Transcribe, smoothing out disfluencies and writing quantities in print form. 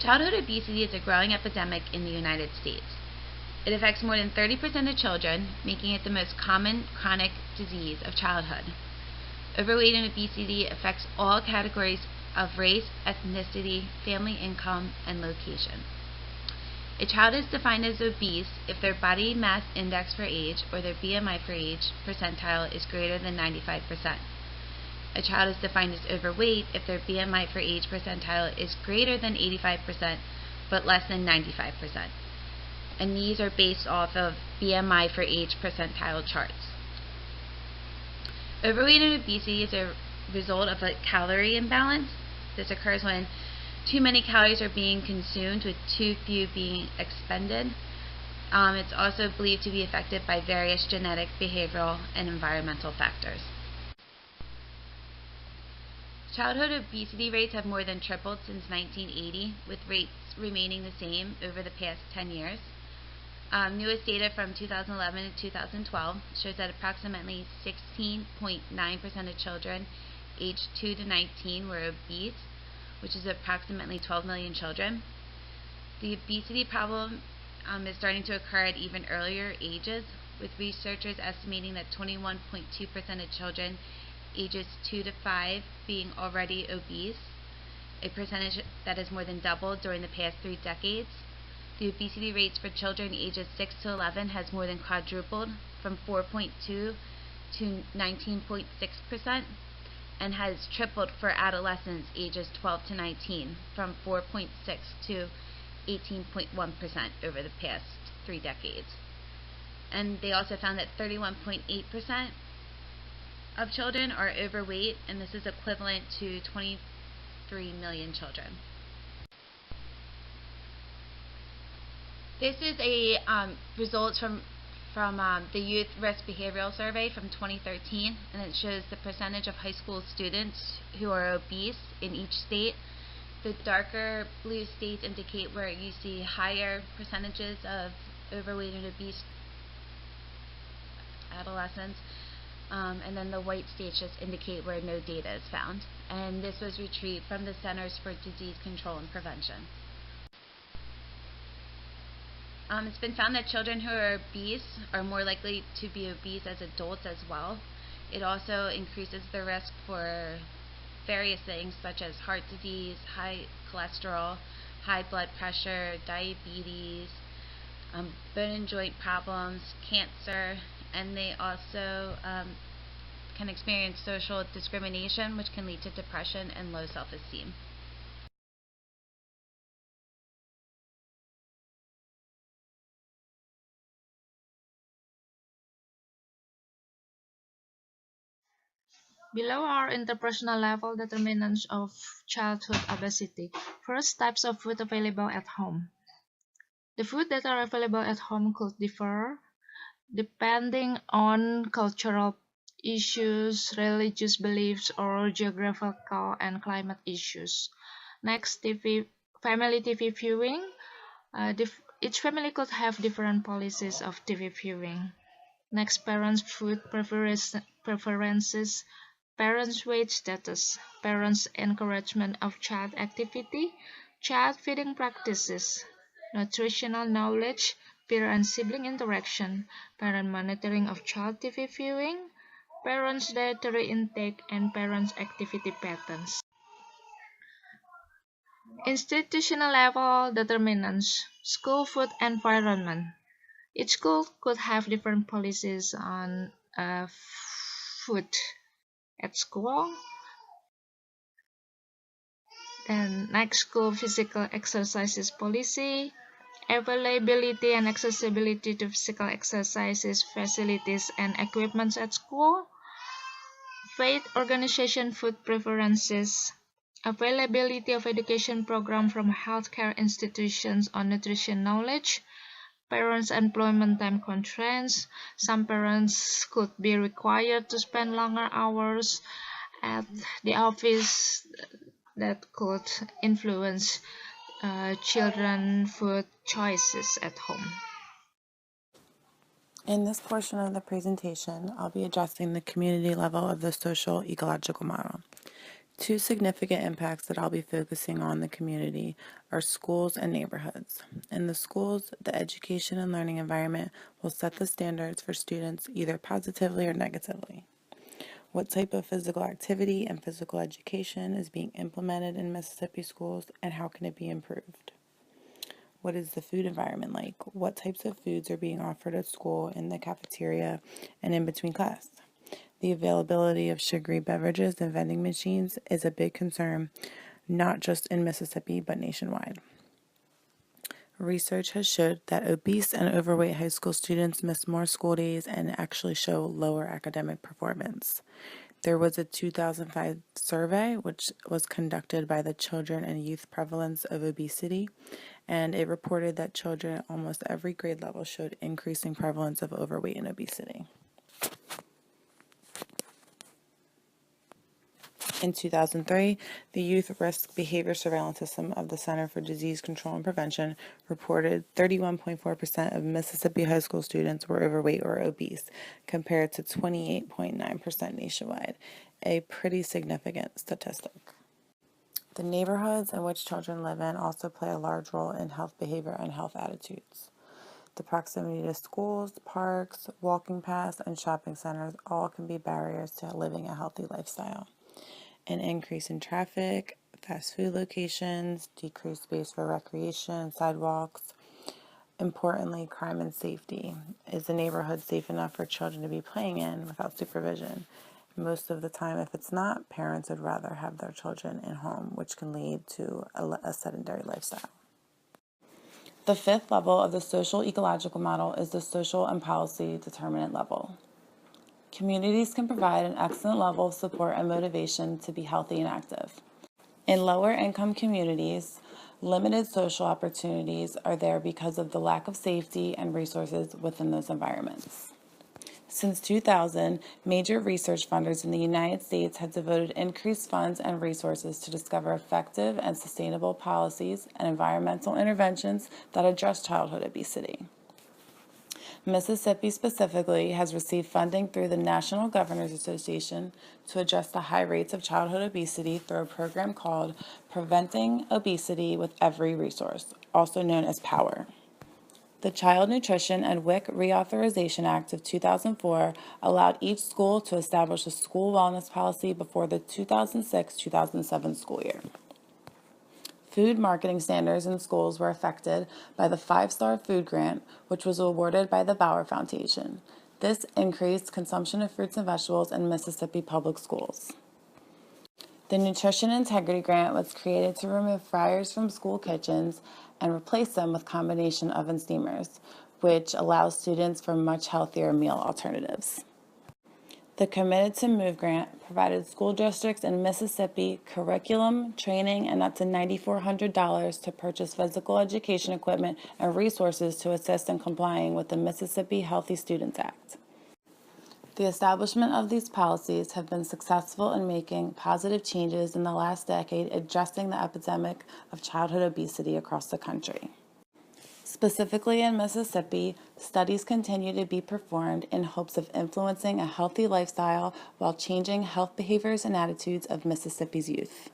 Childhood obesity is a growing epidemic in the United States. It affects more than 30% of children, making it the most common chronic disease of childhood. Overweight and obesity affects all categories of race, ethnicity, family income, and location. A child is defined as obese if their body mass index for age or their BMI for age percentile is greater than 95%. A child is defined as overweight if their BMI for age percentile is greater than 85% but less than 95%. And these are based off of BMI for age percentile charts. Overweight and obesity is a result of a calorie imbalance. This occurs when too many calories are being consumed with too few being expended. It's also believed to be affected by various genetic, behavioral, and environmental factors. Childhood obesity rates have more than tripled since 1980, with rates remaining the same over the past 10 years. Newest data from 2011 to 2012 shows that approximately 16.9% of children aged 2 to 19 were obese, which is approximately 12 million children. The obesity problem is starting to occur at even earlier ages, with researchers estimating that 21.2% of children ages 2 to 5 being already obese, a percentage that has more than doubled during the past 3 decades. The obesity rates for children ages 6 to 11 has more than quadrupled from 4.2 to 19.6%, and has tripled for adolescents ages 12 to 19 from 4.6 to 18.1% over the past 3 decades. And they also found that 31.8% of children are overweight, and this is equivalent to 23 million children. This is a results from the Youth Risk Behavioral Survey from 2013, and it shows the percentage of high school students who are obese in each state. The darker blue states indicate where you see higher percentages of overweight and obese adolescents, and then the white states just indicate where no data is found. And this was retrieved from the Centers for Disease Control and Prevention. It's been found that children who are obese are more likely to be obese as adults as well. It also increases the risk for various things such as heart disease, high cholesterol, high blood pressure, diabetes, bone and joint problems, cancer, and they also can experience social discrimination, which can lead to depression and low self-esteem. Below are interpersonal level determinants of childhood obesity. First, types of food available at home. The food that are available at home could differ depending on cultural issues, religious beliefs, or geographical and climate issues. Next, family TV viewing. Each family could have different policies of TV viewing. Next, parents' food preferences. Parents' weight status, parents' encouragement of child activity, child feeding practices, nutritional knowledge, peer and sibling interaction, parent monitoring of child TV viewing, parents' dietary intake, and parents' activity patterns. Institutional level determinants, school food environment. Each school could have different policies on food at school. Then next, school physical exercises policy, availability and accessibility to physical exercises, facilities and equipment at school, faith organization food preferences, availability of education program from healthcare institutions on nutrition knowledge, parents' employment time constraints. Some parents could be required to spend longer hours at the office that could influence children food choices at home. In this portion of the presentation, I'll be addressing the community level of the social ecological model. Two significant impacts that I'll be focusing on the community are schools and neighborhoods. In the schools, the education and learning environment will set the standards for students either positively or negatively. What type of physical activity and physical education is being implemented in Mississippi schools, and how can it be improved? What is the food environment like? What types of foods are being offered at school, in the cafeteria, and in between class? The availability of sugary beverages and vending machines is a big concern, not just in Mississippi, but nationwide. Research has showed that obese and overweight high school students miss more school days and actually show lower academic performance. There was a 2005 survey which was conducted by the Children and Youth Prevalence of Obesity, and it reported that children at almost every grade level showed increasing prevalence of overweight and obesity. In 2003, the Youth Risk Behavior Surveillance System of the Center for Disease Control and Prevention reported 31.4% of Mississippi high school students were overweight or obese, compared to 28.9% nationwide, a pretty significant statistic. The neighborhoods in which children live in also play a large role in health behavior and health attitudes. The proximity to schools, parks, walking paths, and shopping centers all can be barriers to living a healthy lifestyle. An increase in traffic, fast food locations, decreased space for recreation, sidewalks. Importantly, crime and safety. Is the neighborhood safe enough for children to be playing in without supervision? Most of the time, if it's not, parents would rather have their children in home, which can lead to a sedentary lifestyle. The fifth level of the social ecological model is the social and policy determinant level. Communities can provide an excellent level of support and motivation to be healthy and active. In lower income communities, limited social opportunities are there because of the lack of safety and resources within those environments. Since 2000, major research funders in the United States have devoted increased funds and resources to discover effective and sustainable policies and environmental interventions that address childhood obesity. Mississippi specifically has received funding through the National Governors Association to address the high rates of childhood obesity through a program called Preventing Obesity with Every Resource, also known as POWER. The Child Nutrition and WIC Reauthorization Act of 2004 allowed each school to establish a school wellness policy before the 2006-2007 school year. Food marketing standards in schools were affected by the 5-Star Food Grant, which was awarded by the Bauer Foundation. This increased consumption of fruits and vegetables in Mississippi public schools. The Nutrition Integrity Grant was created to remove fryers from school kitchens and replace them with combination oven steamers, which allows students for much healthier meal alternatives. The Committed to Move grant provided school districts in Mississippi curriculum, training, and up to $9,400 to purchase physical education equipment and resources to assist in complying with the Mississippi Healthy Students Act. The establishment of these policies have been successful in making positive changes in the last decade, addressing the epidemic of childhood obesity across the country. Specifically in Mississippi, studies continue to be performed in hopes of influencing a healthy lifestyle while changing health behaviors and attitudes of Mississippi's youth.